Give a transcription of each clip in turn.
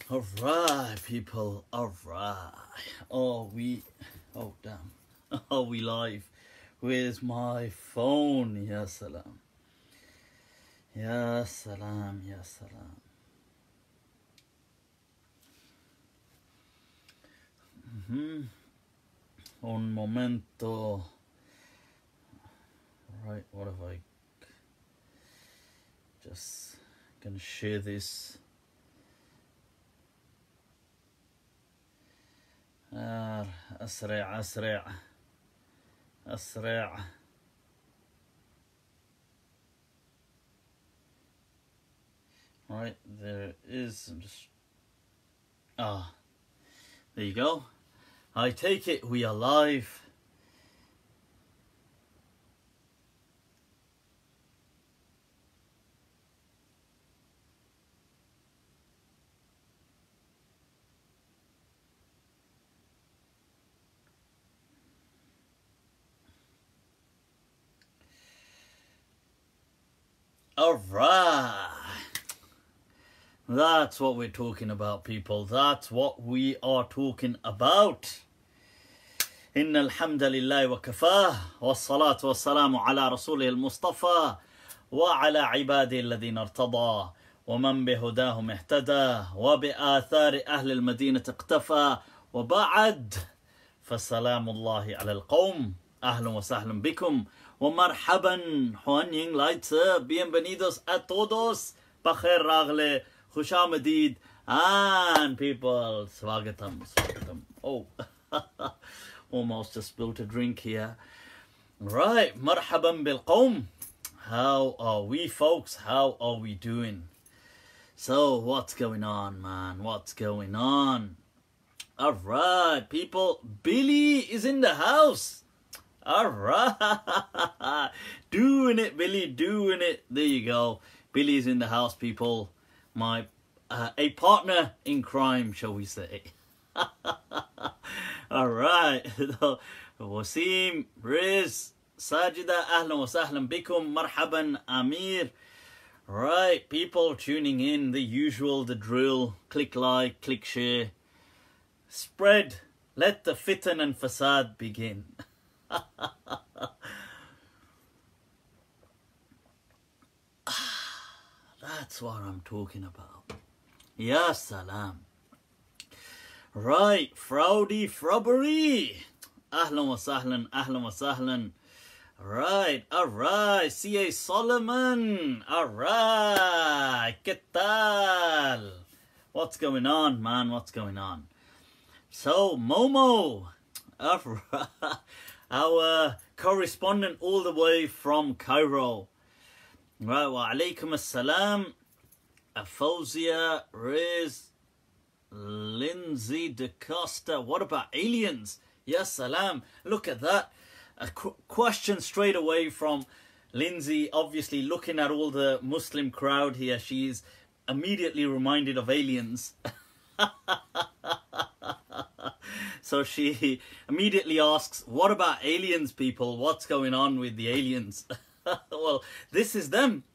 Alright, people, alright. Oh, damn. Are we live? Where's my phone? Ya salam. Ya salam, ya salam. Un momento. Right, what have I... Just gonna share this. أسرع أسرع أسرع. Right, there is just there you go. I take it we are live. Alright, that's what we're talking about, people. That's what we are talking about. Inna alhamdulillahi wa kafah, wa salatu wa salamu ala rasulih al-Mustafa, wa ala ibadi alladhina irtada, wa man bihudahum ihtada, wa bi athari ahli al-madinati iqtafa, wa ba'd, fasalamu Allahi ala al-qawm, ahlan wa sahlan bikum. ومرحبا Juan Leute, bienvenidos a todos, Bakher Ragle, Khushamadid, and people, Swagatam, Swagatam. Oh, almost just spilled a drink here. Right, Marhaban bil Qawm. How are we, folks? How are we doing? So, what's going on, man? What's going on? Alright, people, Billy is in the house. Alright, doing it, Billy, doing it. There you go. Billy's in the house, people. My a partner in crime, shall we say. Alright, Wasim, Riz, Sajida, ahlan wa sahlan bikum, marhaban, Amir. Right, people tuning in, the usual, the drill. Click like, click share. Spread, let the fitan and fasad begin. That's what I'm talking about. Ya salam. Right, Frowdy Frobbery. Ahlan wa sahlan, ahlan wa sahlan. Right, alright. C.A. Solomon. Alright. ¿Qué tal? What's going on, man? What's going on? So, Momo. Alright. Our correspondent all the way from Cairo. Right, wa alaikum assalam. Afozia, Riz, Lindsay DeCosta. What about aliens? Yes, salam. Look at that. A question straight away from Lindsay. Obviously, looking at all the Muslim crowd here, she's immediately reminded of aliens. So she immediately asks, what about aliens, people? What's going on with the aliens? Well, this is them.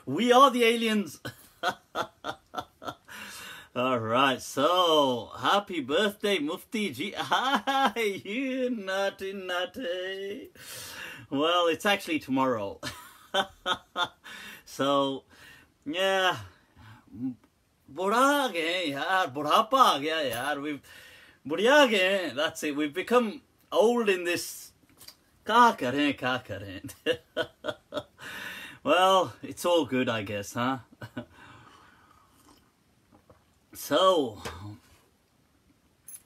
We are the aliens. All right, so happy birthday, Mufti G. Hi, you naughty. Well, it's actually tomorrow. So, yeah. That's it. We've become old in this. Well, it's all good, I guess, huh? So,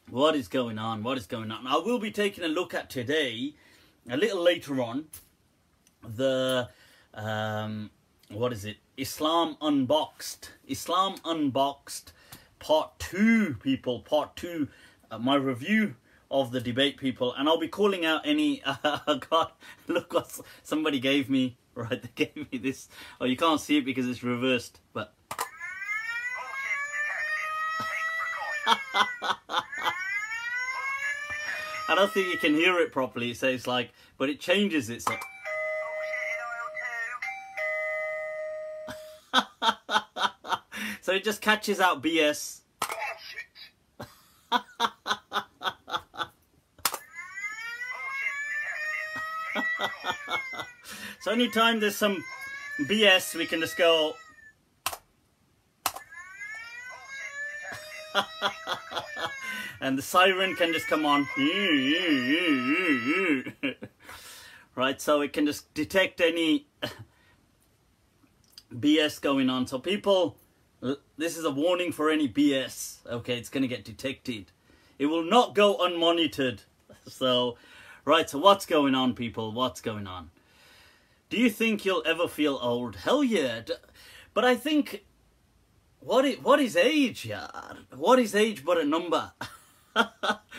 what is going on? What is going on? I will be taking a look at today, a little later on, the, what is it? Islam Unboxed. Islam Unboxed Part 2, people. Part 2. My review of the debate, people. And I'll be calling out any... God, look what somebody gave me. Right, they gave me this. Oh, you can't see it because it's reversed, but... I don't think you can hear it properly. It says like, but it changes it. So. So it just catches out BS. So anytime there's some BS, we can just go. And the siren can just come on. Right, so it can just detect any BS going on. So people, this is a warning for any BS. Okay, it's going to get detected. It will not go unmonitored. So, right, so what's going on, people? What's going on? Do you think you'll ever feel old? Hell yeah. But I think, what is age, yeah? What is age but a number?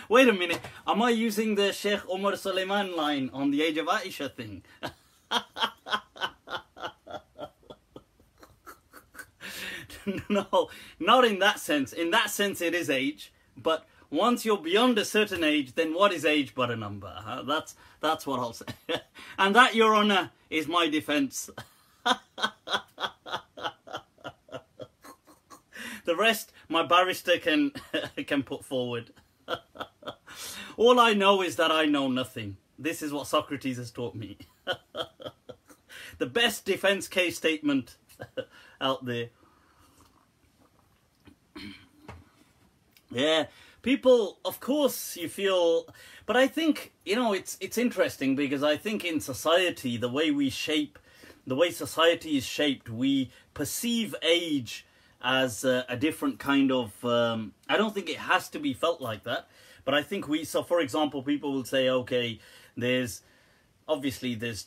Wait a minute. Am I using the Sheikh Omar Suleiman line on the age of Aisha thing? No, not in that sense. In that sense, it is age. But once you're beyond a certain age, then what is age but a number? That's what I'll say. And that, Your Honour, is my defence. The rest, my barrister can put forward. All I know is that I know nothing. This is what Socrates has taught me. The best defence case statement out there. Yeah, people, of course, you feel, but I think, you know, it's interesting because I think in society, the way society is shaped, we perceive age as a different kind of, I don't think it has to be felt like that, but I think so for example, people will say, okay, there's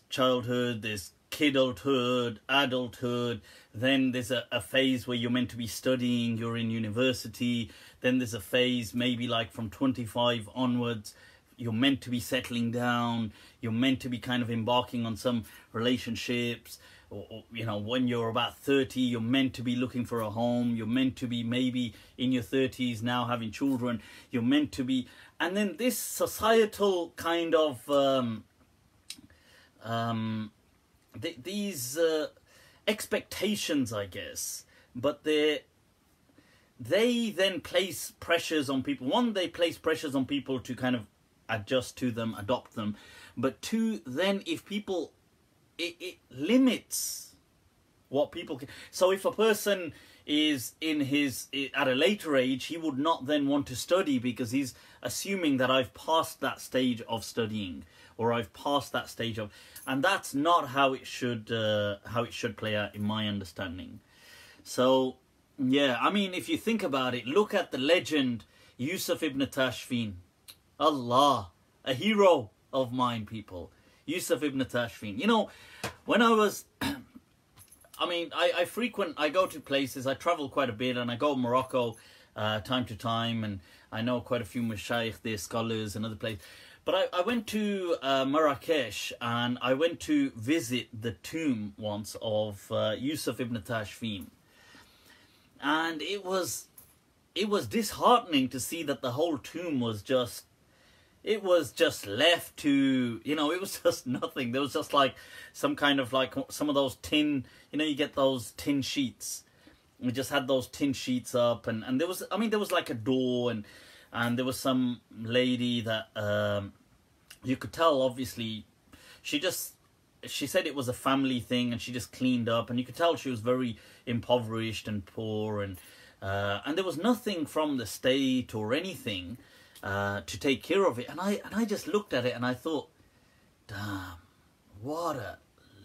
childhood, there's kidulthood, adulthood, then there's a phase where you're meant to be studying, you're in university, then there's a phase maybe like from 25 onwards, you're meant to be settling down, you're meant to be kind of embarking on some relationships, or you know, when you're about 30, you're meant to be looking for a home, you're meant to be maybe in your 30s now having children, you're meant to be, and then this societal kind of these expectations, I guess, but they then place pressures on people. One, they place pressures on people to kind of adjust to them, adopt them, but two, then if people, it limits what people can. So if a person is at a later age, he would not then want to study because he's assuming that I've passed that stage of studying, or I've passed that stage of, and that's not how it should play out in my understanding. So yeah, I mean, if you think about it, look at the legend Yusuf ibn Tashfin. Allah, a hero of mine, people. Yusuf ibn Tashfin. You know, when I was, I mean, I go to places, I travel quite a bit, and I go to Morocco time to time, and I know quite a few mashayikh there, scholars and other places. But I went to Marrakesh, and I went to visit the tomb once of Yusuf ibn Tashfin. And it was disheartening to see that the whole tomb was just, it was just left to, you know, it was just nothing. There was just like some kind of like some of those tin, you know, you get those tin sheets. We just had those tin sheets up, and there was, I mean, there was like a door, and there was some lady that you could tell, obviously, she said it was a family thing, and she just cleaned up, and you could tell she was very impoverished and poor, and there was nothing from the state or anything to take care of it. And I just looked at it and I thought, damn, what a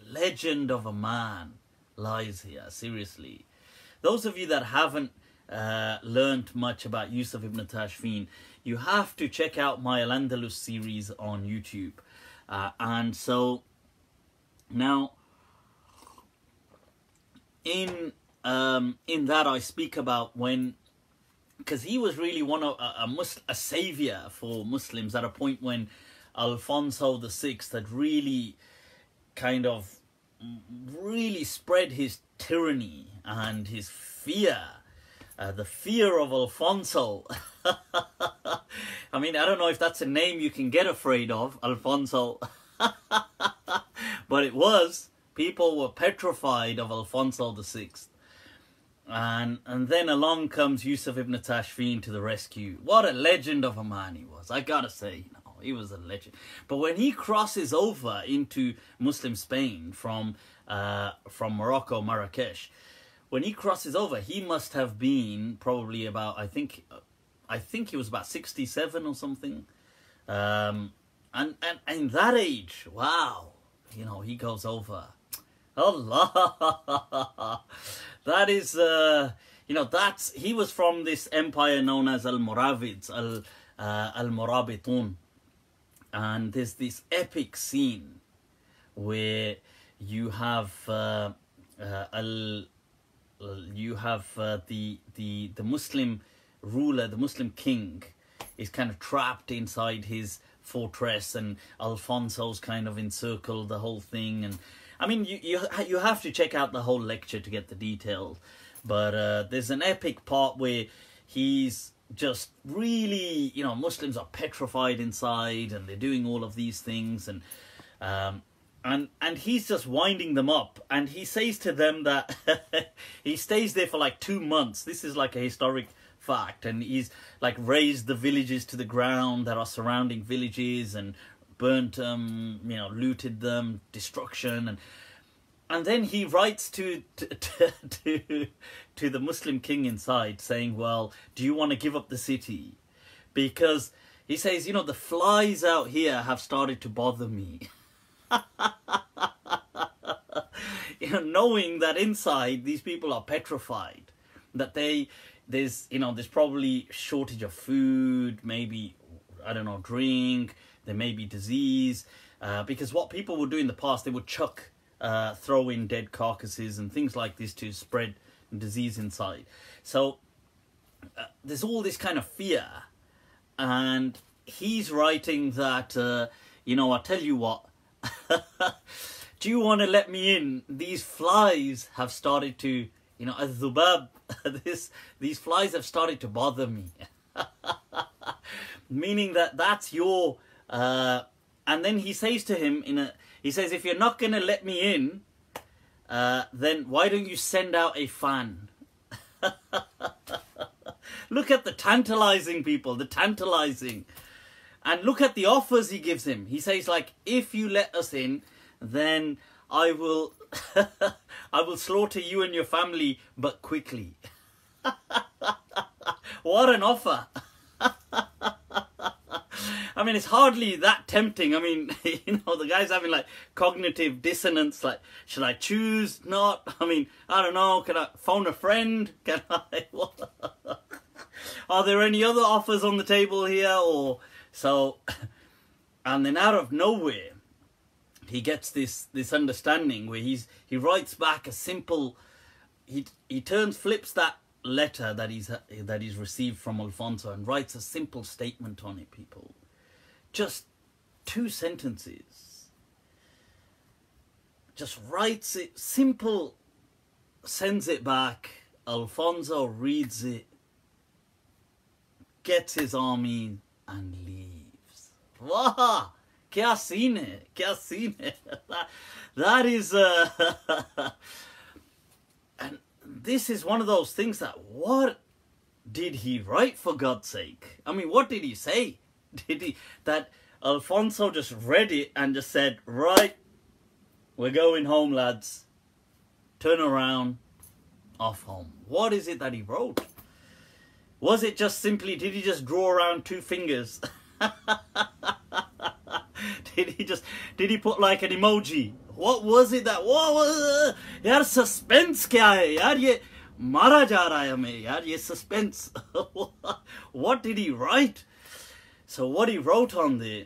legend of a man lies here, seriously. Those of you that haven't learned much about Yusuf ibn Tashfin, you have to check out my Al-Andalus series on YouTube. And so now in that I speak about when, because he was really a savior for Muslims at a point when Alfonso VI had really kind of spread his tyranny and his fear, the fear of Alfonso. I mean, I don't know if that's a name you can get afraid of, Alfonso. But it was. People were petrified of Alfonso VI. And then along comes Yusuf ibn Tashfin to the rescue. What a legend of a man he was, I gotta say. He was a legend. But when he crosses over into Muslim Spain from Morocco, Marrakesh, when he crosses over, he must have been probably about, I think he was about 67 or something. And in that age, wow, you know, he goes over. Allah, that is, you know, he was from this empire known as Al-Muravids, Al-Murabitun. And there's this epic scene where you have the Muslim ruler, the Muslim king, is kind of trapped inside his fortress, and Alfonso's kind of encircled the whole thing. And I mean, you have to check out the whole lecture to get the details. But there's an epic part where he's just really, you know, Muslims are petrified inside, and they're doing all of these things, and he's just winding them up, and he says to them that he stays there for like 2 months. This is like a historic fact, and he's like razed the villages to the ground that are surrounding villages, and burnt them, you know, looted them, destruction, and then he writes to the Muslim king inside, saying, well, do you want to give up the city? Because he says, you know, the flies out here have started to bother me. You know, knowing that inside these people are petrified, that there's probably shortage of food, maybe, I don't know, drink, there may be disease, because what people would do in the past, they would throw in dead carcasses and things like this to spread disease inside. So there's all this kind of fear, and he's writing that, you know, I tell you what, do you want to let me in? These flies have started to, you know, al-dhubab, these flies have started to bother me. Meaning that's your, and then he says to him, he says, if you're not going to let me in, then why don't you send out a fan? Look at the tantalizing people, the tantalizing. And look at the offers he gives him. He says, like, if you let us in, then I will I will slaughter you and your family, but quickly. What an offer. I mean, it's hardly that tempting. I mean, you know, the guy's having like cognitive dissonance. Like, should I choose? Not? I mean, I don't know. Can I phone a friend? Can I? Are there any other offers on the table here? Or so, and then out of nowhere, he gets this understanding where he writes back a simple. He flips that letter that he's received from Alfonso and writes a simple statement on it, people. Just 2 sentences. Just writes it, simple, sends it back. Alfonso reads it, gets his army, and leaves. Wow! Kya scene hai? Kya scene hai? That is... and this is one of those things that, what did he write, for God's sake? I mean, what did he say? That Alfonso just read it and just said, right, we're going home, lads. Turn around, off home. What is it that he wrote? Was it just simply, did he just draw around 2 fingers? Did he put like an emoji? What was it that, yaar, suspense kya hai? Yaar, ye mara ja raha hai hame. Yaar, ye suspense. What did he write? So what he wrote on there,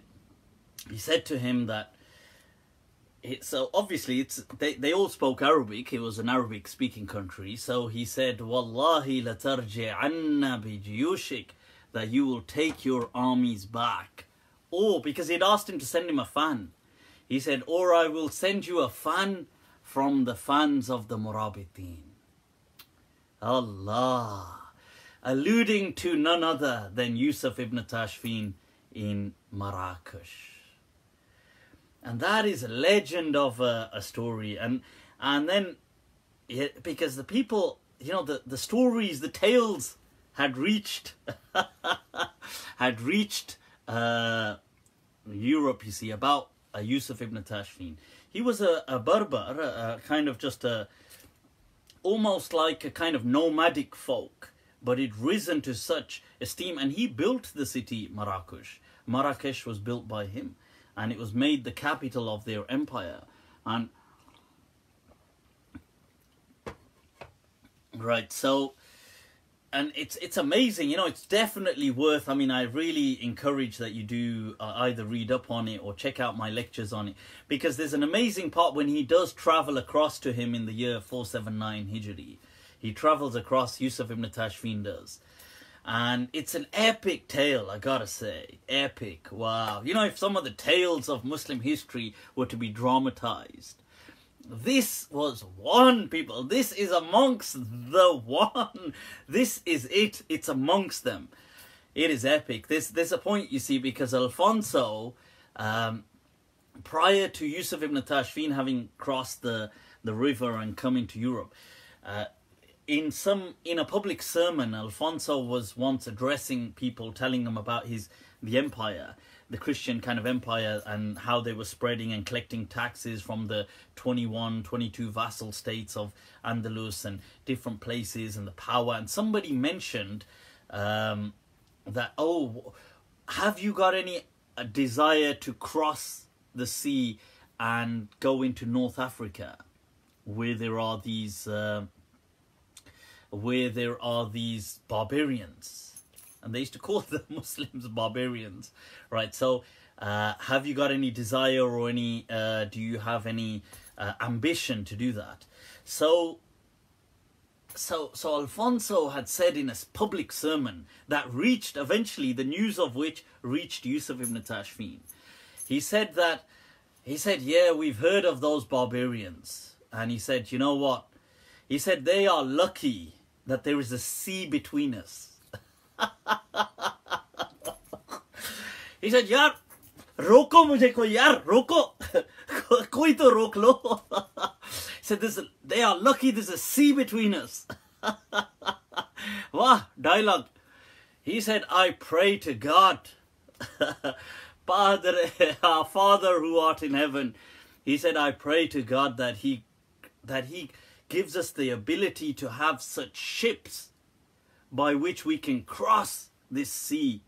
he said to him that, so obviously they all spoke Arabic. It was an Arabic speaking country. So he said, Wallahi la tarji'anna bi jiyushik, that you will take your armies back. Or, because he'd asked him to send him a fan, he said, or I will send you a fan from the fans of the Murabitin. Allah. Alluding to none other than Yusuf ibn Tashfin in Marrakesh. And that is a legend of a story. And then, because the people you know, the stories, the tales had reached Europe, you see, about Yusuf ibn Tashfin. He was a Berber, kind of just almost like a kind of nomadic folk, but it risen to such esteem, and he built the city Marrakesh. Marrakesh was built by him, and it was made the capital of their empire. And right, so, and it's amazing, you know, it's definitely worth, I mean, I really encourage that you do either read up on it or check out my lectures on it, because there's an amazing part when he does travel across to him in the year 479 Hijri. He travels across, Yusuf ibn Tashfin does. And it's an epic tale, I gotta say. Epic, wow. You know, if some of the tales of Muslim history were to be dramatized, this was one, people. This is amongst the one. This is it. It's amongst them. It is epic. There's a point, you see, because Alfonso, prior to Yusuf ibn Tashfin having crossed the river and coming to Europe, in a public sermon, Alfonso was once addressing people, telling them about the empire, the Christian kind of empire, and how they were spreading and collecting taxes from the 22 vassal states of Andalus and different places, and the power. And somebody mentioned that, oh, have you got any desire to cross the sea and go into North Africa, where there are these barbarians? And they used to call the Muslims barbarians, right? So, have you got any desire or any, do you have any ambition to do that? So Alfonso had said in a public sermon that reached, eventually, the news of which reached Yusuf ibn Tashfin. He said, yeah, we've heard of those barbarians. And he said, you know what? He said, they are lucky that there is a sea between us. He said, yaar, roko mujhe koi, yaar, roko. Koi to rok lo. He said, they are lucky there's a sea between us. Wow, dialogue. He said, I pray to God, Padre, our Father who art in heaven. He said, I pray to God that he gives us the ability to have such ships by which we can cross this sea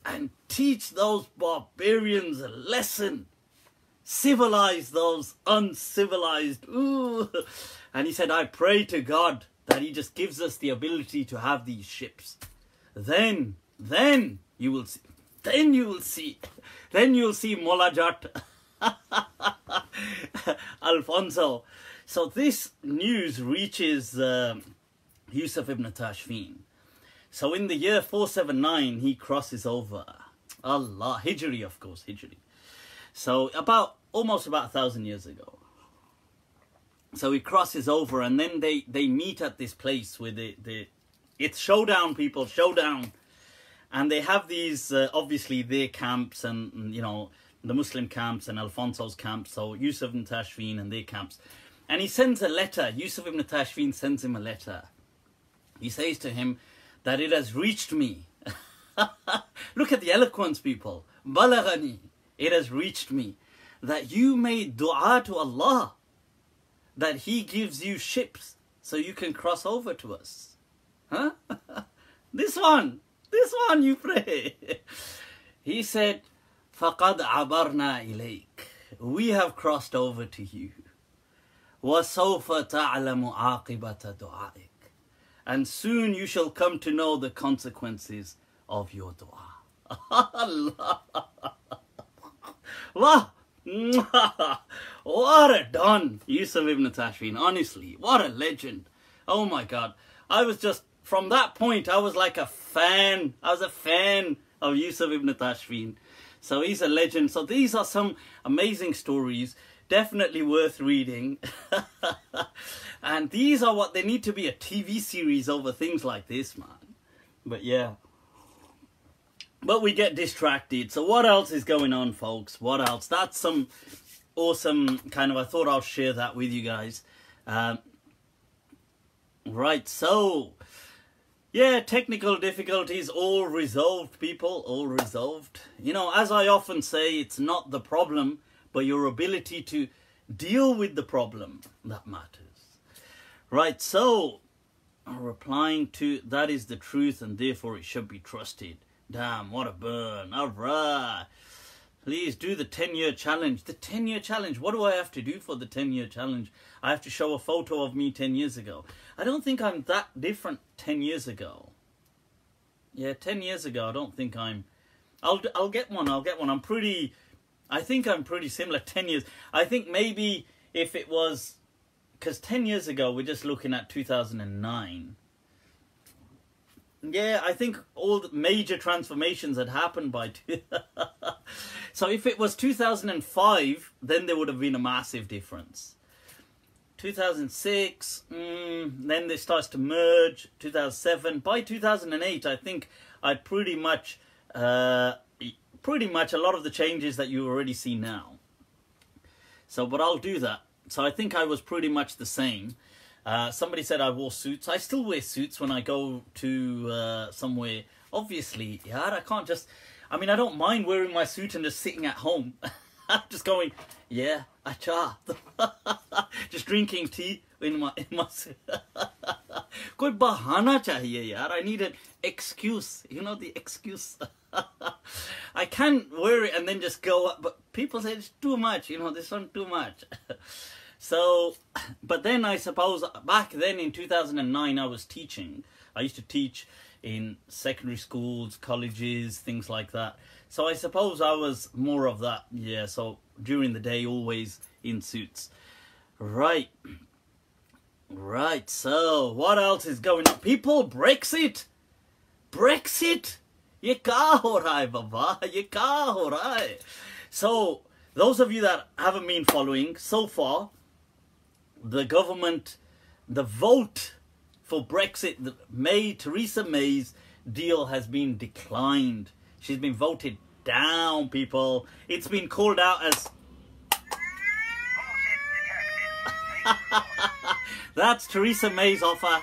and teach those barbarians a lesson, civilize those uncivilized. Ooh. And he said, I pray to God that he just gives us the ability to have these ships. Then you will see. Then you'll see Molajat. Alfonso. So this news reaches Yusuf ibn Tashfin. So in the year 479, he crosses over. Allah, Hijri, of course, Hijri. So almost about 1,000 years ago. So he crosses over, and then they meet at this place where it's showdown, people, showdown. And they have these, obviously, their camps and, you know, the Muslim camps and Alfonso's camps. So Yusuf ibn Tashfin and their camps. And he sends a letter. Yusuf ibn Tashfin sends him a letter. He says to him that it has reached me. Look at the eloquence, people. Balaghani. It has reached me that you made dua to Allah, that he gives you ships so you can cross over to us. Huh? This one you pray. He said, فَقَدْ عَبَرْنَا إِلَيْكَ. We have crossed over to you. وَسَوْفَ تَعْلَمُ عَاقِبَةَ دُعَائِكَ. And soon you shall come to know the consequences of your dua. Allah. Wow. What a don, Yusuf ibn Tashfin. Honestly, what a legend. Oh my God. I was just, from that point, I was like a fan. I was a fan of Yusuf ibn Tashfin. So he's a legend. So these are some amazing stories. Definitely worth reading. And these are what they need to be, a TV series over things like this, man. But yeah. But we get distracted. So what else is going on, folks? What else? That's some awesome kind of, I thought I'll share that with you guys. Right, so yeah, technical difficulties all resolved, people, all resolved. You know, as I often say, it's not the problem, but your ability to deal with the problem that matters. Right, so replying to that is the truth and therefore it should be trusted. Damn, what a burn. All right. Please do the 10-year challenge. The 10-year challenge. What do I have to do for the 10-year challenge? I have to show a photo of me 10 years ago. I don't think I'm that different 10 years ago. Yeah, 10 years ago, I don't think I'm... I'll get one, I'll get one. I think I'm pretty similar 10 years. I think maybe if it was... Because 10 years ago, we're just looking at 2009. Yeah, I think all the major transformations had happened by... So if it was 2005, then there would have been a massive difference. 2006, then it starts to merge. 2007, by 2008, I think I'd pretty much a lot of the changes that you already see now. So, but I'll do that. So I think I was pretty much the same. Somebody said I wore suits. I still wear suits when I go to somewhere. Obviously, yeah, I can't just... I mean, I don't mind wearing my suit and just sitting at home. Just going, yeah, acha. Just drinking tea in my suit. Koi bahana chahiye, yaar. I need an excuse. You know, the excuse. I can wear it and then just go up. But people say it's too much. You know, this one too much. So, but then I suppose back then in 2009 I was teaching. I used to teach in secondary schools, colleges, things like that. So I suppose I was more of that. Yeah, so during the day always in suits. Right. Right, so what else is going on? People, Brexit! Brexit! Ye ka ho raha hai, baba? Ye ka ho raha hai? So, those of you that haven't been following, so far, the government, the vote for Brexit, Theresa May's deal has been declined. She's been voted down, people. It's been called out as... That's Theresa May's offer.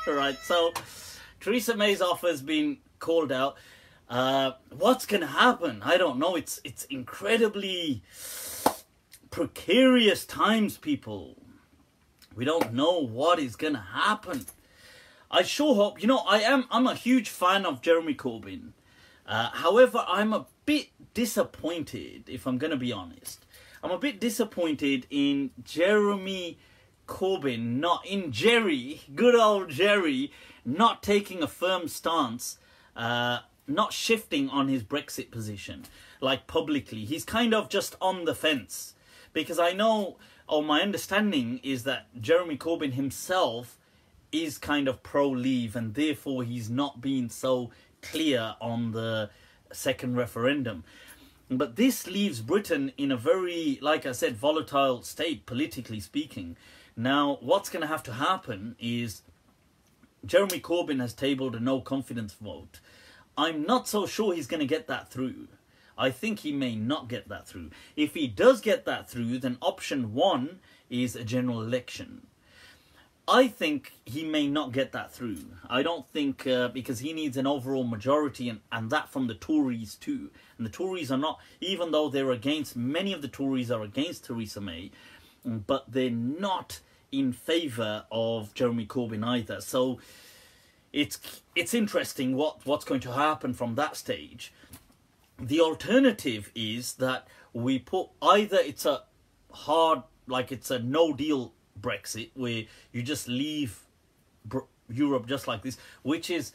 Right, so Theresa May's offer has been called out. What's going to happen? I don't know. It's incredibly precarious times, people. We don't know what is going to happen. I sure hope, you know, I'm a huge fan of Jeremy Corbyn. However, I'm a bit disappointed, if I'm going to be honest. I'm a bit disappointed in Jeremy Corbyn, not in Jerry, good old Jerry, not taking a firm stance, not shifting on his Brexit position, like publicly. He's kind of just on the fence. Because I know, or my understanding is that Jeremy Corbyn himself is kind of pro-leave and therefore he's not being so clear on the second referendum. But this leaves Britain in a very, like I said, volatile state, politically speaking. Now, what's going to have to happen is Jeremy Corbyn has tabled a no confidence vote. I'm not so sure he's going to get that through. I think he may not get that through. If he does get that through, then option one is a general election. I think he may not get that through. I don't think, because he needs an overall majority and that from the Tories too. And the Tories are not, even though they're against, many of the Tories are against Theresa May, but they're not in favour of Jeremy Corbyn either. So it's interesting what's going to happen from that stage. The alternative is that we put either it's a hard, like it's a no-deal Brexit, where you just leave Europe just like this, which is,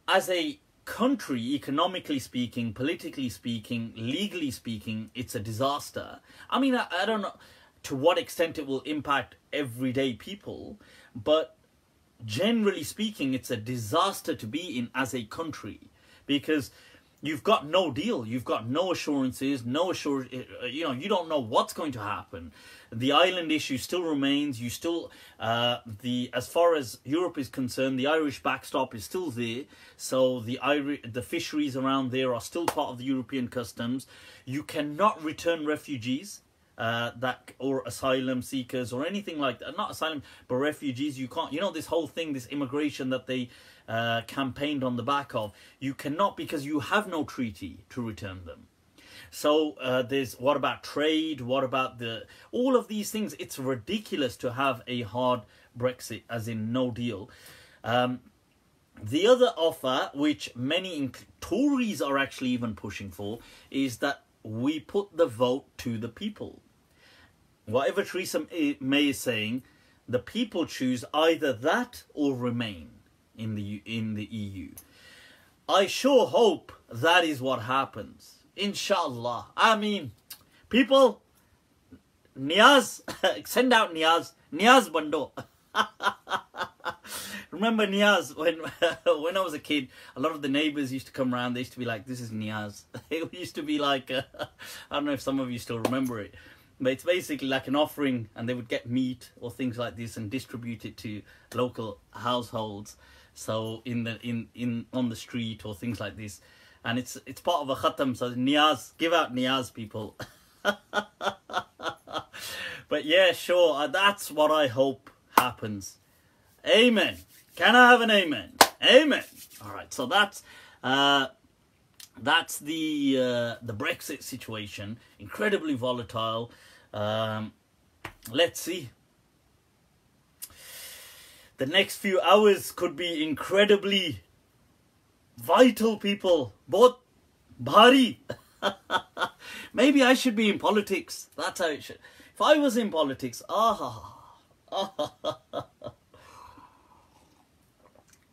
as a country, economically speaking, politically speaking, legally speaking, it's a disaster. I mean, I don't know to what extent it will impact everyday people, but generally speaking, it's a disaster to be in as a country, because you've got no deal, you've got no assurances, you know, you don't know what's going to happen. The island issue still remains. You still, as far as Europe is concerned, the Irish backstop is still there. So the fisheries around there are still part of the European customs. You cannot return refugees or asylum seekers or anything like that. Not asylum, but refugees. You can't, you know, this whole thing, this immigration that they campaigned on the back of, you cannot, because you have no treaty to return them. So there's, what about trade? What about all of these things? It's ridiculous to have a hard Brexit, as in no deal. The other offer, which many Tories are actually even pushing for, is that we put the vote to the people. Whatever Theresa May is saying, the people choose either that or remain in the EU. I sure hope that is what happens. Inshallah. I mean, people, Niyaz, send out Niyaz. Niyaz Bando. Remember Niyaz, when I was a kid, a lot of the neighbours used to come around, they used to be like, this is Niyaz. It used to be like, I don't know if some of you still remember it, but it's basically like an offering, and they would get meat or things like this and distribute it to local households. So on the street or things like this. And it's part of a khatam, so Niyaz, give out Niyaz, people. But yeah, sure, that's what I hope happens. Amen. Can I have an amen? Amen. All right, so that's the Brexit situation. Incredibly volatile. Let's see. The next few hours could be incredibly vital, people. Both bhari. Maybe I should be in politics. That's how it should. If I was in politics,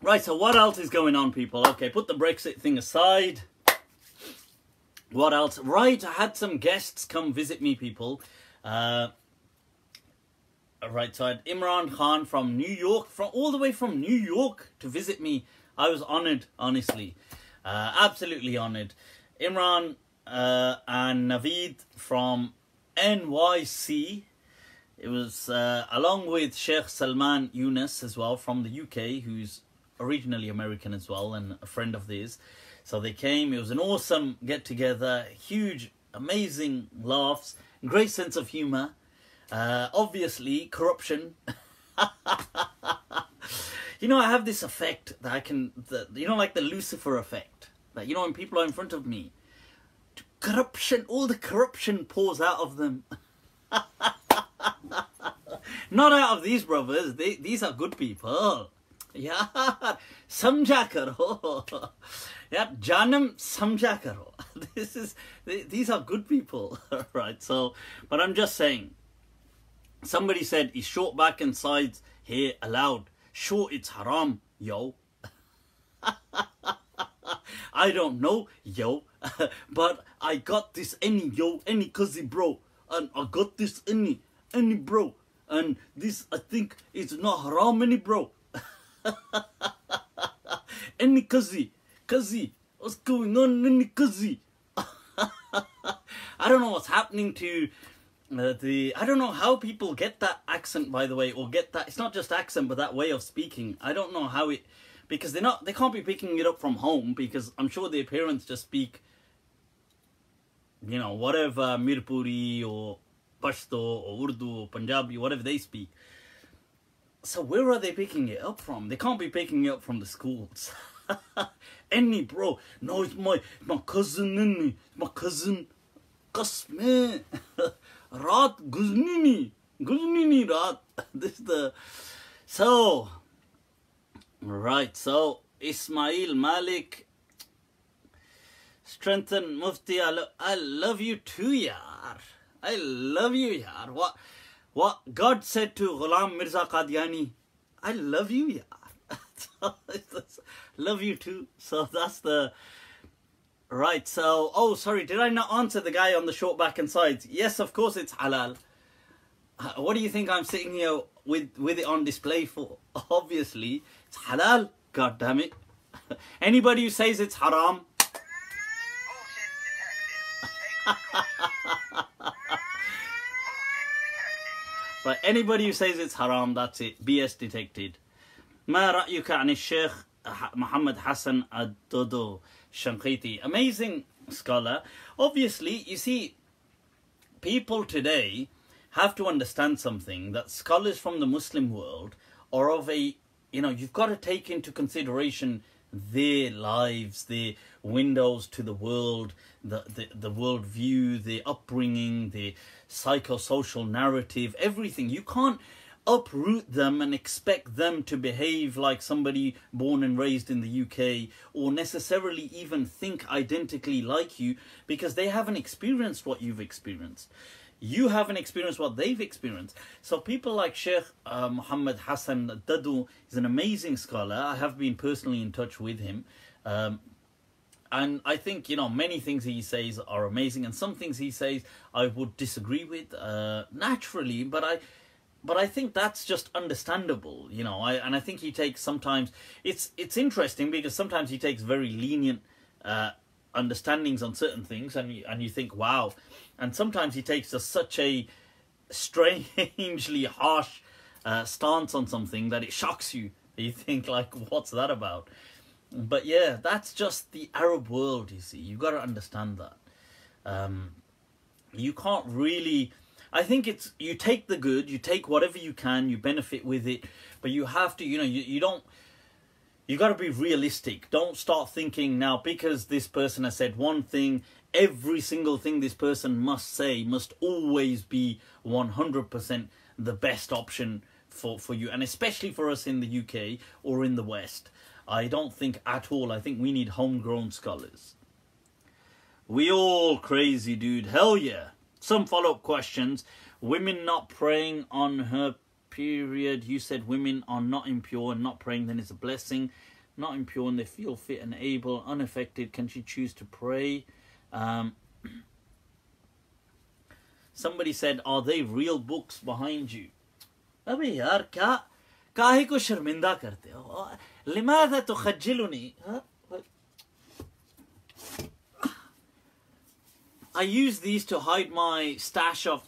Right, so what else is going on, people? Okay, put the Brexit thing aside. What else? Right, I had some guests come visit me, people. Right, so I had Imran Khan from New York, all the way from New York to visit me. I was honoured, honestly. Absolutely honoured. Imran and Naveed from NYC. It was along with Sheikh Salman Yunus as well from the UK, who's originally American as well and a friend of theirs. So they came. It was an awesome get-together. Huge, amazing laughs. Great sense of humour. Obviously, corruption. You know, I have this effect that I can, you know, like the Lucifer effect. That, you know, when people are in front of me, corruption, all the corruption pours out of them. Not out of these brothers. These are good people. Yeah, samjha karo. Yeah, janam samjha karo. These are good people, right? So, but I'm just saying. Somebody said, is short back and sides hair allowed? Sure, it's haram, yo. I don't know, yo, but I got this any cousin bro, and I got this any bro, and this I think it's not haram any bro. Any cousin, what's going on, any cousin? I don't know what's happening to I don't know how people get that accent, by the way, or get that, it's not just accent, but that way of speaking. I don't know how it, because they can't be picking it up from home, because I'm sure their parents just speak, you know, whatever, Mirpuri or Pashto or Urdu or Punjabi, whatever they speak. So where are they picking it up from? They can't be picking it up from the schools. Any bro, no, it's my cousin, my cousin, Kasme, Raat Guznini Raat. This is the, so, right, so Ismail Malik, strengthen Mufti, I love you too, yar. I love you, yar. What God said to Ghulam Mirza Qadiani, I love you, yar. Love you too. So that's the, right, so, oh, sorry, did I not answer the guy on the short back and sides? Yes, of course it's halal. What do you think I'm sitting here with it on display for? Obviously, it's halal, god damn it. Anybody who says it's haram, right, anybody who says it's haram, that's it. BS detected. ما رأيك عن الشيخ محمد حسن Dadou Shanqiti? Amazing scholar. Obviously, you see, people today have to understand something, that scholars from the Muslim world are of a, you've got to take into consideration their lives, their windows to the world, the world view, the upbringing, the psychosocial narrative, everything. You can't uproot them and expect them to behave like somebody born and raised in the UK, or necessarily even think identically like you, because they haven't experienced what you've experienced. You haven't experienced what they've experienced. So people like Sheikh Hassan Dadou is an amazing scholar. I have been personally in touch with him. And I think, many things he says are amazing. And some things he says I would disagree with naturally. But I think that's just understandable, and I think he takes sometimes... It's interesting because sometimes he takes very lenient understandings on certain things, and you think, wow. And sometimes he takes such a strangely harsh stance on something that it shocks you. You think, like, what's that about? But yeah, that's just the Arab world, you see. You've got to understand that. You can't really... I think it's, you take the good, you take whatever you can, you benefit with it, but you have to, you got to be realistic. Don't start thinking now, because this person has said one thing, every single thing this person must say must always be 100% the best option for you. And especially for us in the UK or in the West. I don't think at all. I think we need homegrown scholars. We all crazy, dude. Hell yeah. Some follow-up questions. Women not praying on her period. You said women are not impure and not praying, then it's a blessing. Not impure and they feel fit and able, unaffected. Can she choose to pray? Somebody said, are they real books behind you? अबे यार काहे को शर्मिंदा करते हो? लिमाज़ा तुखज्जिलुनी? I use these to hide my stash of...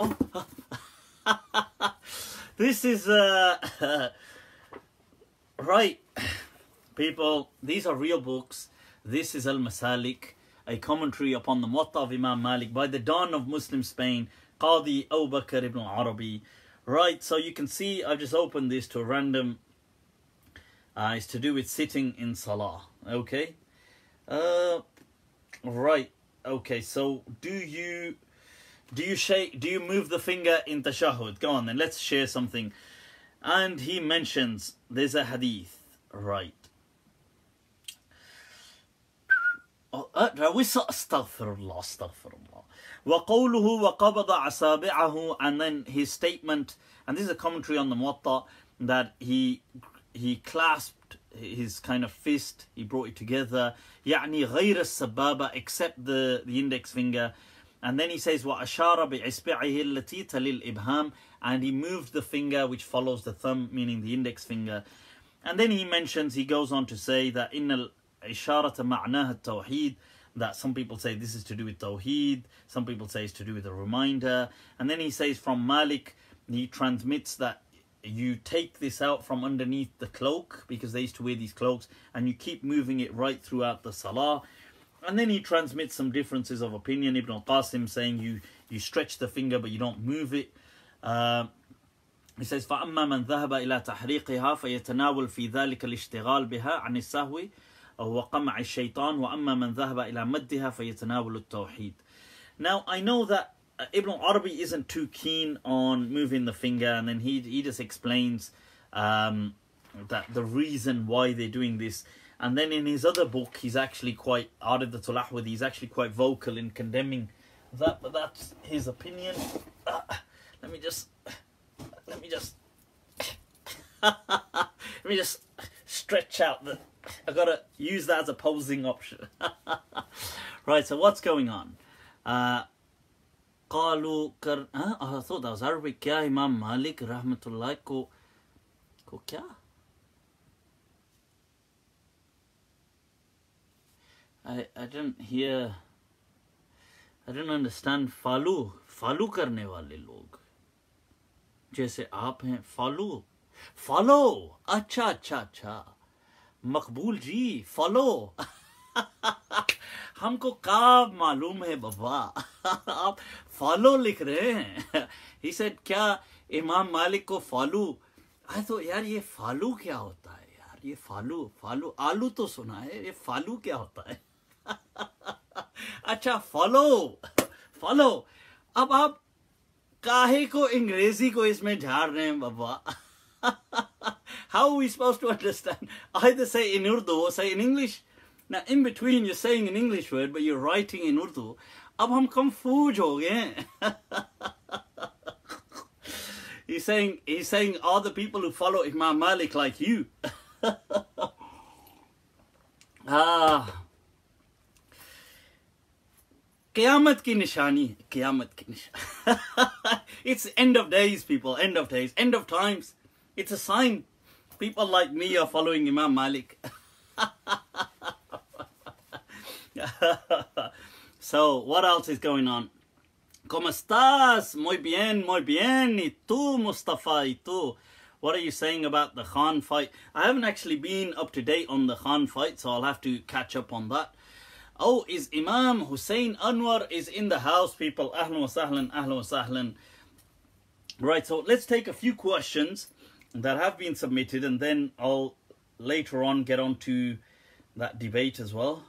This is... Right, people, these are real books. This is Al-Masalik, a commentary upon the Muwatta of Imam Malik by the Don of Muslim Spain, Qadi Abu Bakr ibn Arabi. Right, so you can see I've just opened this to a random... it's to do with sitting in Salah, okay? Right. Okay, so do you move the finger in tashahhud? Go on then, let's share something. And he mentions there's a hadith, right? Astaghfirullah. وَقَوْلُهُ وَقَبَضَ أَصَابِعَهُ, and then his statement, and this is a commentary on the Muwatta, that he clasped his kind of fist, he brought it together, يعني غير السبابة, except the index finger. And then he says وَأَشَارَ بِإِصْبِعِهِ الَّتِي تَلِي الْإِبْهَامِ, and he moved the finger which follows the thumb, meaning the index finger. And then he goes on to say that إِنَّ الْإِشَارَةَ مَعْنَاهَا التَّوْحِيدِ, that some people say this is to do with Tawheed, some people say it's to do with a reminder. And then he says from Malik, he transmits that you take this out from underneath the cloak, because they used to wear these cloaks, and you keep moving it right throughout the Salah. And then he transmits some differences of opinion. Ibn al-Qasim saying you stretch the finger but you don't move it. He says فَأَمَّا مَنْ ذَهَبَ إِلَى تَحْرِيقِهَا فَيَتَنَاوَلْ فِي ذَلِكَ الاشتغال بها عن السهو وقمع الشيطان وأما من ذهب إلى مدها فيتناول التوحيد. Now I know that Ibn Arabi isn't too keen on moving the finger, and then he just explains that the reason why they're doing this. And then in his other book, he's actually quite, Aridatul Ahwadi, he's actually quite vocal in condemning that, but that's his opinion. Let me just stretch out the... I've got to use that as a posing option. Right, so what's going on? قالوا I thought that was Arabic. क्या Imam Malik rahmatullah को क्या? I didn't hear. I didn't understand. Follow करने वाले लोग जैसे आप हैं. Follow. अच्छा. मकबूल जी, follow. हमको क्या मालूम है बाबा आप follow लिख रहे हैं he said क्या इमाम मालिक को follow I thought यार ये follow क्या होता है यार ये follow आलू तो सुना है ये follow क्या होता है अच्छा follow अब आप काहे को अंग्रेजी को इसमें झाड़ रहे हैं बाबा how are we supposed to understand either say in Urdu or say in English now in between you're saying an English word but you're writing in Urdu अब हम confused हो गए हैं he's saying all the people who follow Imam Malik like you Qiyamah ki nishani, Qiyamah ki nishani. It's end of days, people, end of days, end of times. It's a sign. People like me are following Imam Malik. So, what else is going on? ¿Cómo estás? Muy bien. ¿Y tú, Mustafa? ¿Y tú? What are you saying about the Khan fight? I haven't actually been up to date on the Khan fight, so I'll have to catch up on that. Oh, is Imam Hussein Anwar is in the house, people. Ahlan wa sahlan, ahlan wa sahlan. Right, so let's take a few questions that have been submitted and then I'll later on get on to that debate as well.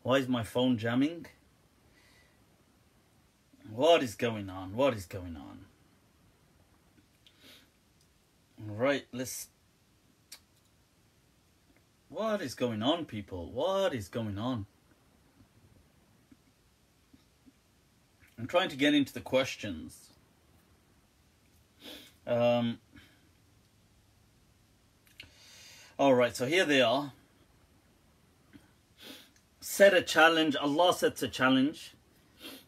Why is my phone jamming? What is going on? What is going on? Right, let's... What is going on, people? What is going on? I'm trying to get into the questions. Alright, so here they are. Set a challenge. Allah sets a challenge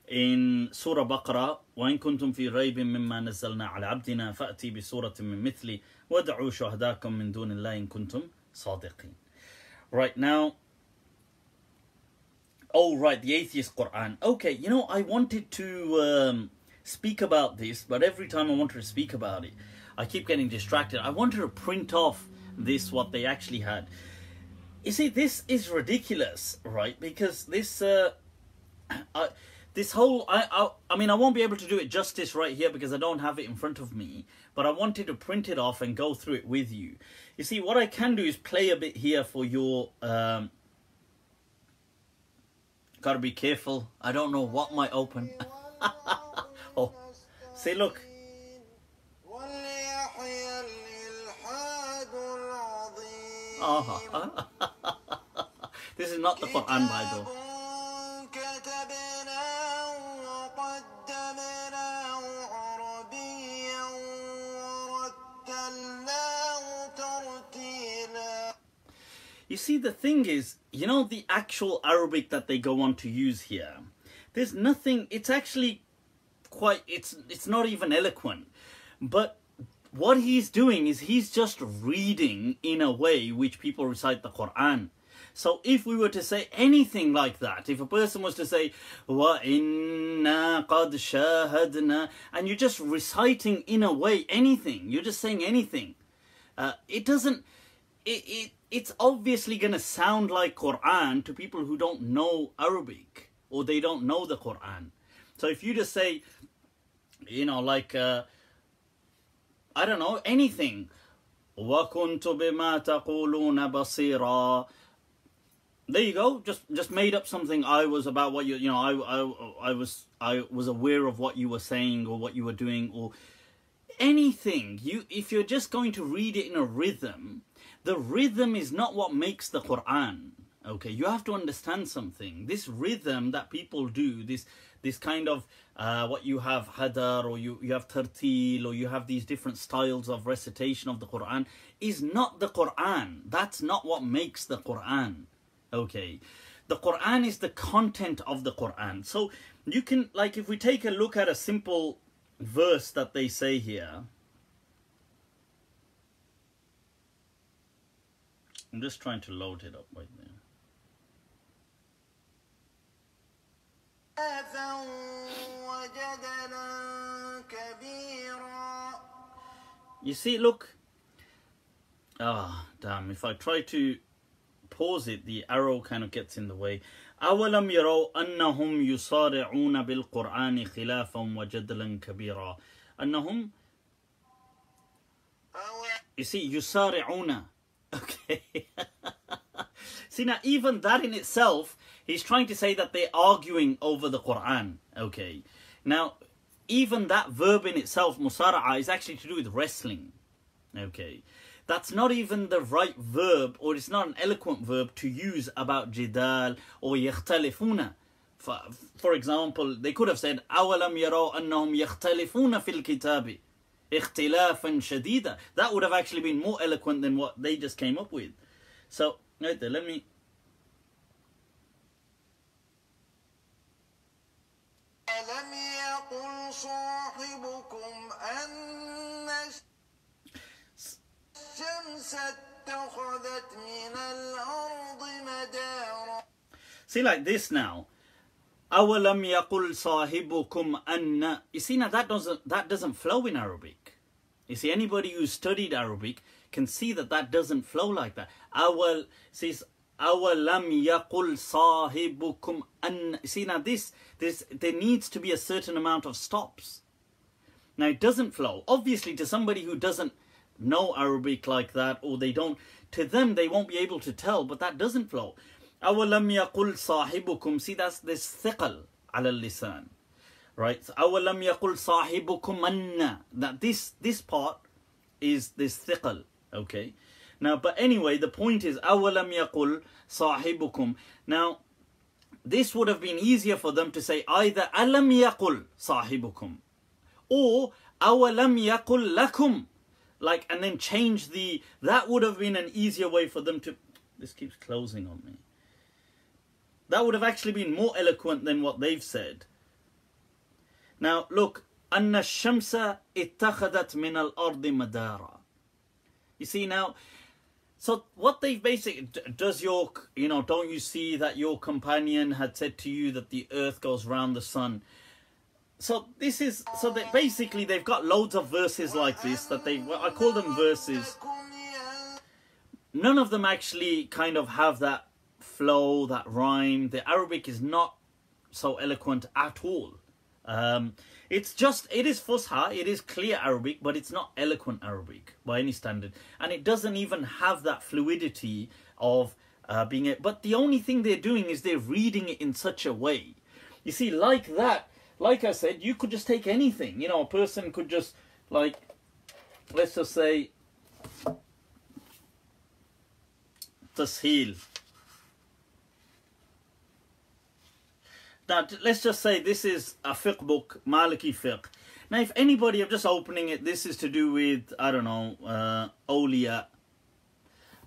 in Surah Baqarah. وَإِن كُنتُمْ فِي رَيْبٍ مِّمَّا نَزَّلْنَا عَلَى عَبْدِنَا فَأْتِي بِسُورَةٍ مِّن مِثْلِ وَادْعُوا شُهَدَاءَكُم مِّن دُونِ اللَّهِ إِن كُنتُمْ صَادِقِينَ. Right now, oh, right, the atheist Quran. Okay, you know, I wanted to speak about this, but every time I wanted to speak about it, I keep getting distracted. I wanted to print off this, what they actually had. You see, this is ridiculous, right? Because this, this whole, I mean, I won't be able to do it justice right here because I don't have it in front of me, but I wanted to print it off and go through it with you. You see, what I can do is play a bit here for your... Gotta be careful. I don't know what might open. Oh, see, look. Oh. This is not the Quran, by the way. You see, the thing is, you know, the actual Arabic that they go on to use here, there's nothing, it's actually quite, it's not even eloquent. But what he's doing is he's just reading in a way which people recite the Quran. So if we were to say anything like that, if a person was to say, وَإِنَّا قَدْ شَاهَدْنَا, and you're just reciting in a way anything, you're just saying anything, it doesn't, it's obviously going to sound like Quran to people who don't know Arabic or they don't know the Quran. So if you just say, you know, like, I don't know, anything. وَكُنْتُ بِمَا تَقُولُونَ بَصِيرًا. There you go. Just made up something. I was about what you know, I was aware of what you were saying or what you were doing or anything. If you're just going to read it in a rhythm, the rhythm is not what makes the Quran. Okay, you have to understand something. This rhythm that people do, this kind of what you have hadar or you have tartil or you have these different styles of recitation of the Quran is not the Quran. That's not what makes the Quran. Okay, the Quran is the content of the Quran. So you can, like, if we take a look at a simple verse that they say here. I'm just trying to load it up right there. You see, look. Ah, damn, if I try to pause it, the arrow kind of gets in the way. أَوَلَمْ يَرَوْا أَنَّهُمْ يُصَارِعُونَ بِالْقُرْآنِ خِلَافًا وَجَدْلًا كَبِيرًا. أَنَّهُمْ, you see, يُصَارِعُونَ. Okay. See, now even that in itself, he's trying to say that they're arguing over the Quran. Okay. Now, even that verb in itself, musara'a, is actually to do with wrestling. Okay. That's not even the right verb, or it's not an eloquent verb to use about jidal or yakhtalifuna. For example, they could have said, أَوَلَمْ يَرَوْا أَنَّهُمْ يَخْتَلِفُونَ فِي الْكِتَابِ اِخْتِلَافًا شَدِيدًا. That would have actually been more eloquent than what they just came up with. So, right there, let me... أَلَمْ يَقُلْ صَاحِبُكُمْ أَنَّ الشَّمْسَ اتَّخَذَتْ مِنَ الْأَرْضِ مَدَارًا. See, like this now. أَوَلَمْ يَقُلْ صَاحِبُكُمْ أَنَّ. You see, now that doesn't flow in Arabic. You see, anybody who studied Arabic can see that that doesn't flow like that. Says أَوَلَمْ يَقُلْ صَاحِبُكُمْ أَنَّ. See, now there needs to be a certain amount of stops. Now it doesn't flow. Obviously, to somebody who doesn't know Arabic like that, or to them they won't be able to tell, but that doesn't flow. أَوَلَمْ يَقُلْ صَاحِبُكُمْ. See, that's this ثِقل على اللسان. Right? أَوَلَمْ يَقُلْ صَاحِبُكُمْ أَنَّ. That this part is this ثِقل. Okay? Now, but anyway, the point is, أَوَلَمْ يَقُلْ صَاحِبُكُمْ. Now, this would have been easier for them to say either أَلَمْ يَقُلْ صَاحِبُكُمْ or أَوَلَمْ يَقُلْ لَكُمْ. Like, and then change that would have been an easier way for them to... This keeps closing on me. That would have actually been more eloquent than what they've said. Now, look. أَنَّ الشَّمْسَ اتَّخَذَتْ مِنَ الْأَرْضِ مَدَارًا. You see now... So what they've basically... Does your... don't you see that your companion had said to you that the earth goes round the sun? So this is... So that basically they've got loads of verses like this that I call them verses. None of them actually kind of have that flow, that rhyme. The Arabic is not so eloquent at all. It is Fusha, it is clear Arabic, but it's not eloquent Arabic by any standard. And it doesn't even have that fluidity of being it. But the only thing they're doing is they're reading it in such a way. You see, like that, like I said, you could just take anything. A person could just, like, let's just say, Tasheel. Now, let's just say this is a fiqh book, Maliki fiqh. Now, if anybody, I'm just opening it, this is to do with, I don't know, awliya,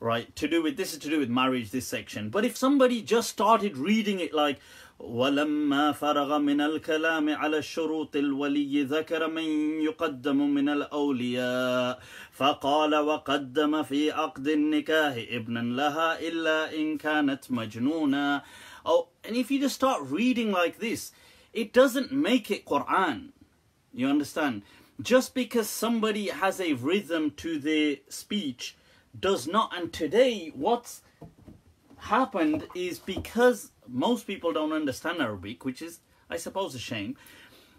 right? This is to do with marriage, this section. But if somebody just started reading it like, وَلَمَّا فَرَغَ مِنَ الْكَلَامِ عَلَى الشُّرُوطِ الْوَلِيِّ ذَكَرَ مَنْ يُقَدَّمُ مِنَ الْأَوْلِيَاءِ فَقَالَ وَقَدَّمَ فِي عَقْدِ النِّكَاحِ ابْنًا لَهَا إِلَّا إِنْ كَانَتْ مَجْنُونًا. Oh, and if you just start reading like this, it doesn't make it Quran. You understand? Just because somebody has a rhythm to their speech does not. And today, what's happened is because most people don't understand Arabic, which is, I suppose, a shame.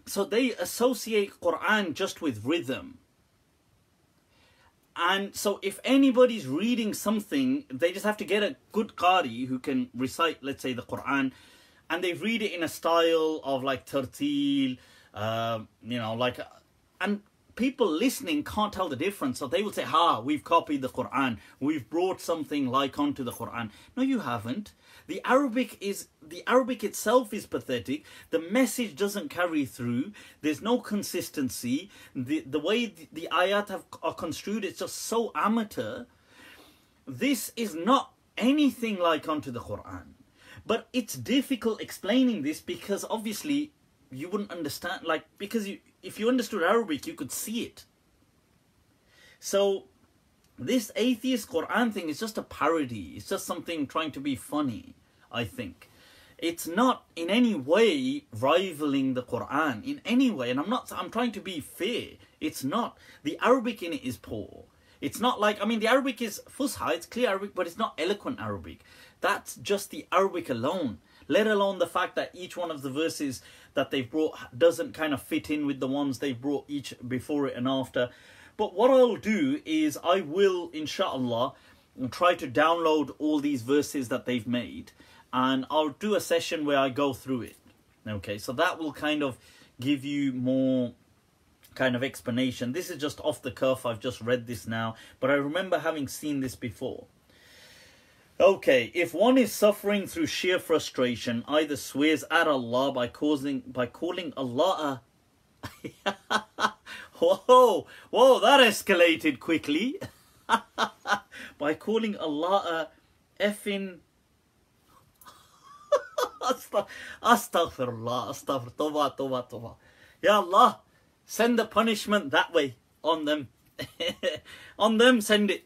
So they associate Quran just with rhythm. And so if anybody's reading something, they just have to get a good qari who can recite, let's say, the Quran, and they read it in a style of like tartil, and people listening can't tell the difference. So they will say, we've copied the Quran. We've brought something like onto the Quran. No, you haven't. The Arabic itself is pathetic. The message doesn't carry through. There's no consistency. The way the ayat are construed, it's just so amateur. This is not anything like onto the Quran. But it's difficult explaining this because obviously you wouldn't understand, because if you understood Arabic, you could see it. So this atheist Quran thing is just a parody. It's just something trying to be funny, I think. It's not in any way rivaling the Quran, in any way. And I'm trying to be fair. It's not. The Arabic in it is poor. It's not like, the Arabic is Fusha, it's clear Arabic, but it's not eloquent Arabic. That's just the Arabic alone. let alone the fact that each one of the verses that they've brought doesn't kind of fit in with the ones they've brought each before it and after. But what I'll do is I will, inshallah, try to download all these verses that they've made, and I'll do a session where I go through it. Okay, so that will kind of give you more kind of explanation. This is just off the cuff. I've just read this now, but I remember having seen this before. Okay, if one is suffering through sheer frustration, either swears at Allah by calling Allah whoa, that escalated quickly. By calling Allah a effing astaghfirullah, tawbah. Ya Allah, send the punishment that way on them. On them, send it.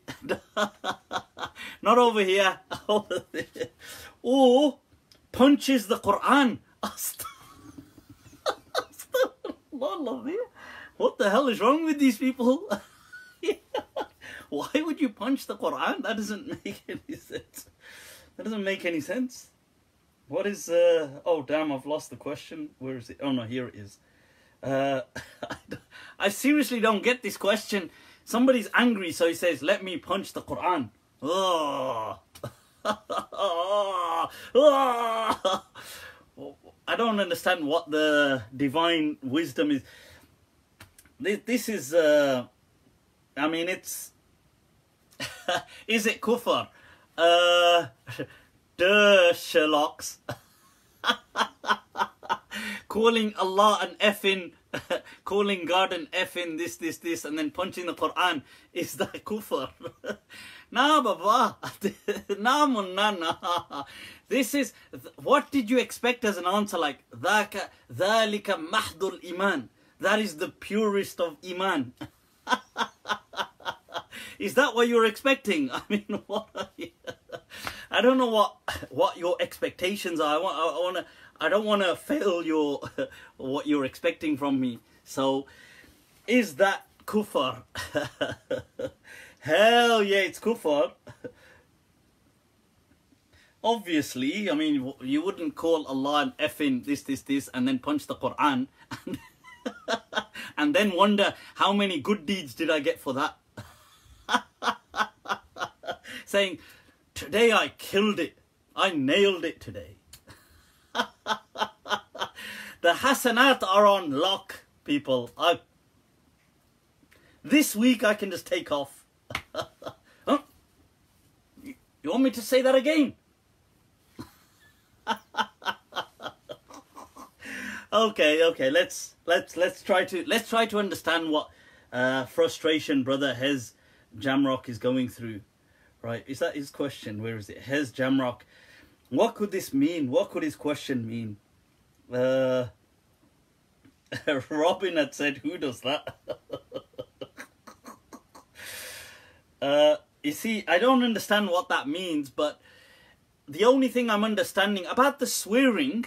Not over here. Over there. Or punches the Quran. Astaghfirullah. What the hell is wrong with these people? Why would you punch the Quran? That doesn't make any sense. That doesn't make any sense. What is... oh, damn, I've lost the question. Where is it? Oh, no, here it is. I seriously don't get this question. Somebody's angry, so he says, let me punch the Quran. Oh. I don't understand what the divine wisdom is. This is... I mean, it's... Is it kufr? Sherlocks. Calling Allah an effing, calling God an effing, this, and then punching the Quran. Is that kufr? Nah, Baba. Nah. This is, what did you expect as an answer? Like, ذَلِكَ مَحْضُ الْإِيمَانِ. That is the purest of Iman. Is that what you're expecting? I mean, what are you? I don't know what your expectations are. I don't want to fail your what you're expecting from me. So, is that kufr? Hell yeah, it's kufr. Obviously, I mean, you wouldn't call Allah an effing this, and then punch the Quran, and then wonder how many good deeds did I get for that. Saying, today I killed it. I nailed it today. The hasanat are on lock, people. This week I can just take off. Huh? You want me to say that again? Okay. Let's try to understand what frustration brother Hez Jamrock is going through. Right, is that his question? Where is it? Hez Jamrock. What could this mean? What could his question mean? Robin had said, who does that? You see, I don't understand what that means, but the only thing I'm understanding about the swearing,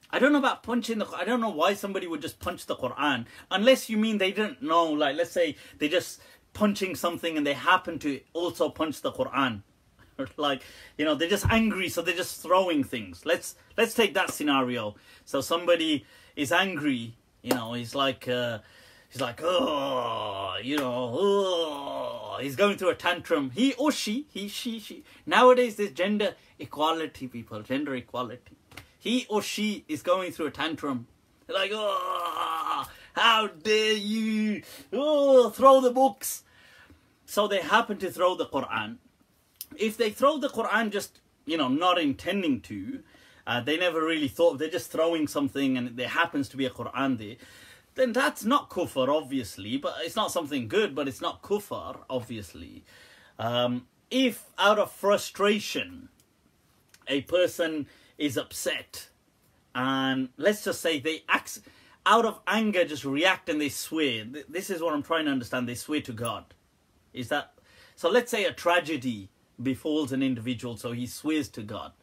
I don't know about punching the... I don't know why somebody would just punch the Quran, unless you mean they didn't know, like, let's say they just punching something and they happen to also punch the Quran. Like, you know, they're just angry, so they're just throwing things. Let's take that scenario. So somebody is angry, you know, he's like, oh, you know, oh, he's going through a tantrum. He or she. Nowadays there's gender equality, people, gender equality. He or she is going through a tantrum. They're like, oh, how dare you, oh, throw the books. So they happen to throw the Quran. If they throw the Quran just, you know, not intending to, they never really thought, they're just throwing something and there happens to be a Quran there, then that's not kufr, obviously. But it's not something good, but it's not kufr, obviously. If out of frustration, a person is upset, and let's just say they out of anger just react and they swear. This is what I'm trying to understand. They swear to God. Is that... So let's say a tragedy befalls an individual, so he swears to God.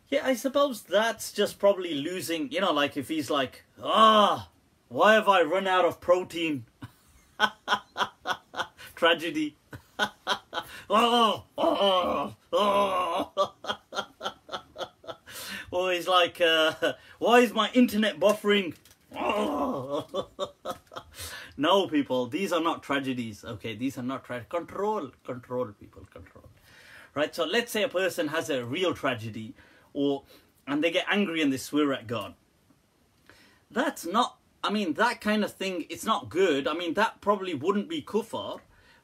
Yeah, I suppose that's just probably losing, you know, like if he's like, why have I run out of protein? Tragedy. Or he's like, why is my internet buffering? No, people, these are not tragedies. Okay, these are not tragedies. Control, people, control. Right, so let's say a person has a real tragedy, and they get angry and they swear at God. That's not, I mean, that kind of thing, it's not good. I mean, that probably wouldn't be kufr,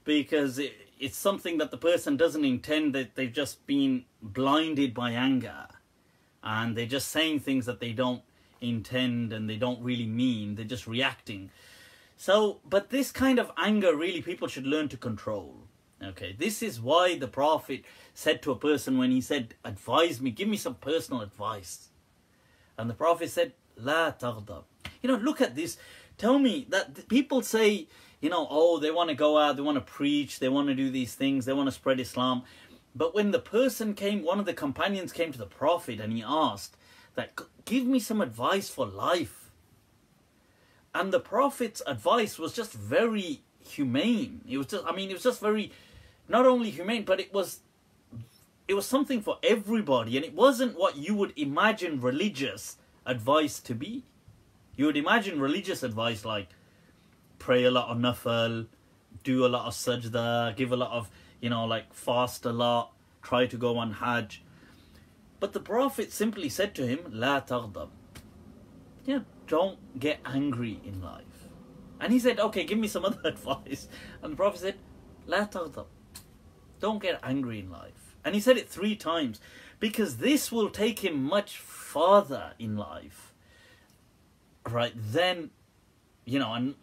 because it's something that the person doesn't intend, that they've just been blinded by anger. And they're just saying things that they don't intend and they don't really mean. They're just reacting. So, but this kind of anger, really, people should learn to control. Okay, this is why the Prophet said to a person when he said, advise me, give me some personal advice. And the Prophet said, La taghdab. You know, look at this. Tell me that people say, you know, oh, they want to go out, they want to preach, they want to do these things, they want to spread Islam. But when the person came, one of the companions came to the Prophet and he asked that, give me some advice for life. And the Prophet's advice was just very humane. It was just, I mean, it was just very, not only humane, but it was something for everybody. And it wasn't what you would imagine religious advice to be. You would imagine religious advice like pray a lot of nafal, do a lot of sajda, give a lot of, you know, like fast a lot, try to go on hajj. But the Prophet simply said to him, La taghdab. Yeah, don't get angry in life. And he said, okay, give me some other advice. And the Prophet said, La taghdab. Don't get angry in life. And he said it 3 times, because this will take him much farther in life, right, than, you know, and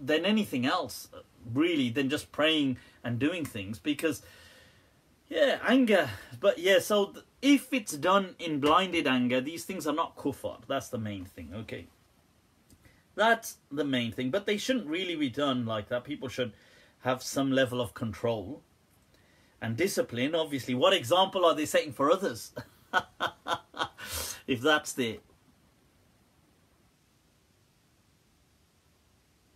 than anything else, really, than just praying and doing things. Because, yeah, anger, but yeah, so if it's done in blinded anger, these things are not kufr. That's the main thing, okay? That's the main thing. But they shouldn't really be done like that. People should have some level of control and discipline, obviously. What example are they setting for others? If that's the...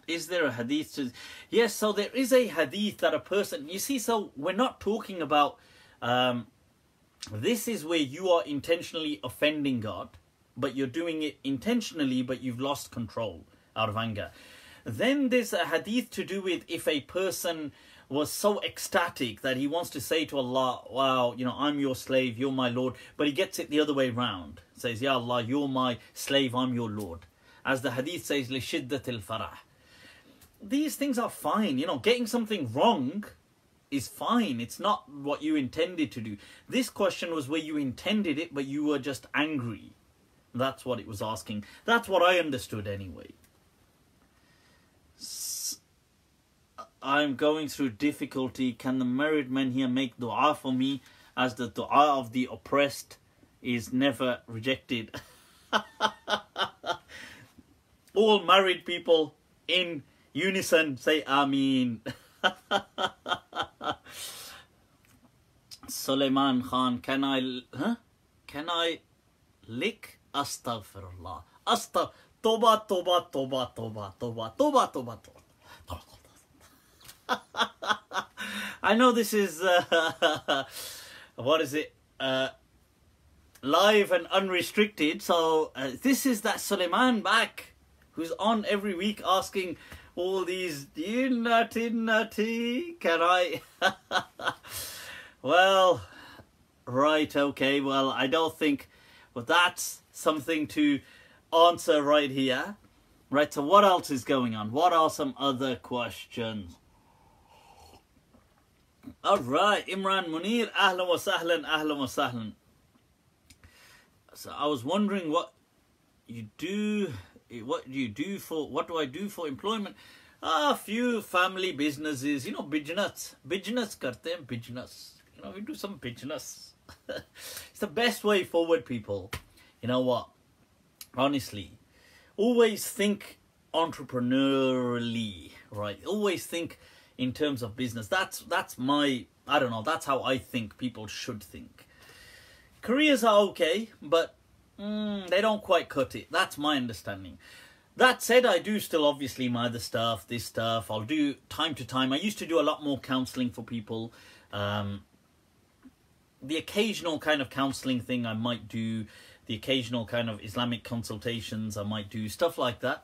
Is there a hadith to... Yes, so there is a hadith that a person... You see, so we're not talking about... this is where you are intentionally offending God, but you're doing it intentionally, but you've lost control out of anger. Then there's a hadith to do with if a person was so ecstatic that he wants to say to Allah, wow, you know, I'm your slave, you're my Lord, but he gets it the other way round. Says, Ya Allah, you're my slave, I'm your Lord. As the hadith says, لِشِدَّةِ الْفَرَحِ. These things are fine. You know, getting something wrong is fine. It's not what you intended to do. This question was where you intended it, but you were just angry. That's what it was asking. That's what I understood anyway. I'm going through difficulty. Can the married men here make dua for me, as the dua of the oppressed is never rejected? All married people in unison say Ameen. Sulaiman Khan, can I lick? Astaghfirullah. Toba, toba, toba, toba, toba, toba, toba, toba. I know this is what is it, live and unrestricted, so this is that Sulaiman back who's on every week asking all these, you nutty, can I? Well, right, okay, well, I don't think, well, that's something to answer right here. Right, so what else is going on? What are some other questions? Alright, Imran Munir, ahlan wa sahlan, ahlan wa sahlan. So I was wondering what do I do for employment? A few family businesses, you know, business karte hain, business. You know, we do some business. It's the best way forward, people. You know what? Honestly, always think entrepreneurially, right? Always think in terms of business. That's my, I don't know, that's how I think people should think. Careers are okay, but they don't quite cut it. That's my understanding. That said, I do still obviously my other stuff, this stuff. I'll do time to time. I used to do a lot more counselling for people. The occasional kind of counselling thing I might do. the occasional kind of Islamic consultations I might do, stuff like that.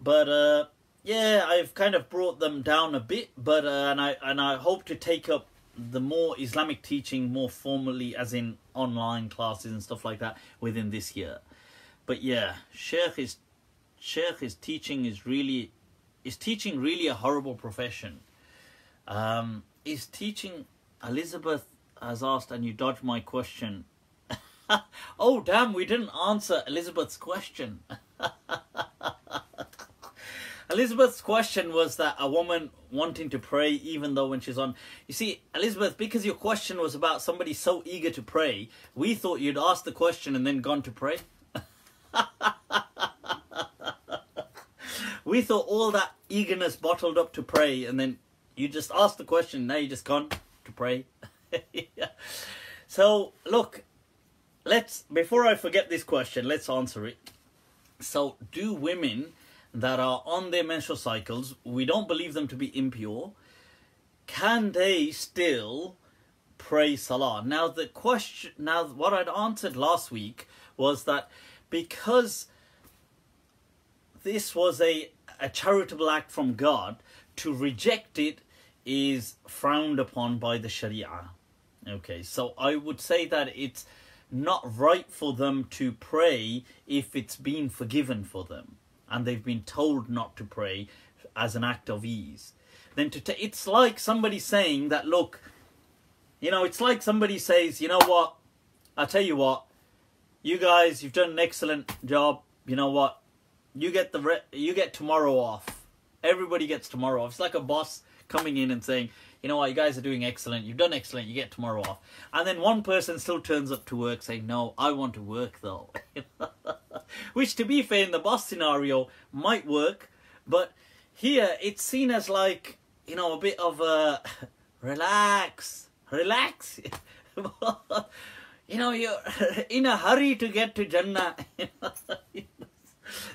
But yeah, I've kind of brought them down a bit, but and I hope to take up the more Islamic teaching more formally, as in online classes and stuff like that, within this year. But yeah, Sheikh is teaching really a horrible profession. Is teaching, Elizabeth has asked, and you dodged my question. Oh damn, we didn't answer Elizabeth's question. Elizabeth's question was that a woman wanting to pray even though when she's on... You see, Elizabeth, because your question was about somebody so eager to pray, we thought you'd asked the question and then gone to pray. We thought all that eagerness bottled up to pray, and then you just asked the question, now you just gone to pray. Yeah. So, look, before I forget this question, let's answer it. So, do women that are on their menstrual cycles, we don't believe them to be impure, can they still pray salah? Now, what I'd answered last week was that because this was a charitable act from God, to reject it is frowned upon by the Sharia. Okay, so I would say that it's not right for them to pray if it's been forgiven for them and they've been told not to pray as an act of ease. Then it's like somebody saying that, look, you know, it's like somebody says, you know what, I'll tell you what, you guys, you've done an excellent job, you know what, you get tomorrow off. Everybody gets tomorrow off. It's like a boss coming in and saying, you know what, you guys are doing excellent, you've done excellent, you get tomorrow off. And then one person still turns up to work saying, no, I want to work though. Which, to be fair, in the boss scenario might work, but here it's seen as like, you know, a bit of a relax. You know, you're in a hurry to get to Jannah.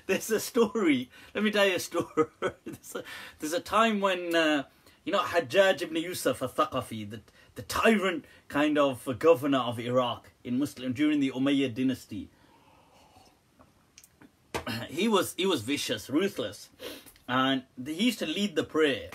There's a story. Let me tell you a story. There's a time when, you know, Hajjaj ibn Yusuf al-Thaqafi, the tyrant kind of governor of Iraq during the Umayyad dynasty. He was vicious, ruthless, and he used to lead the prayer.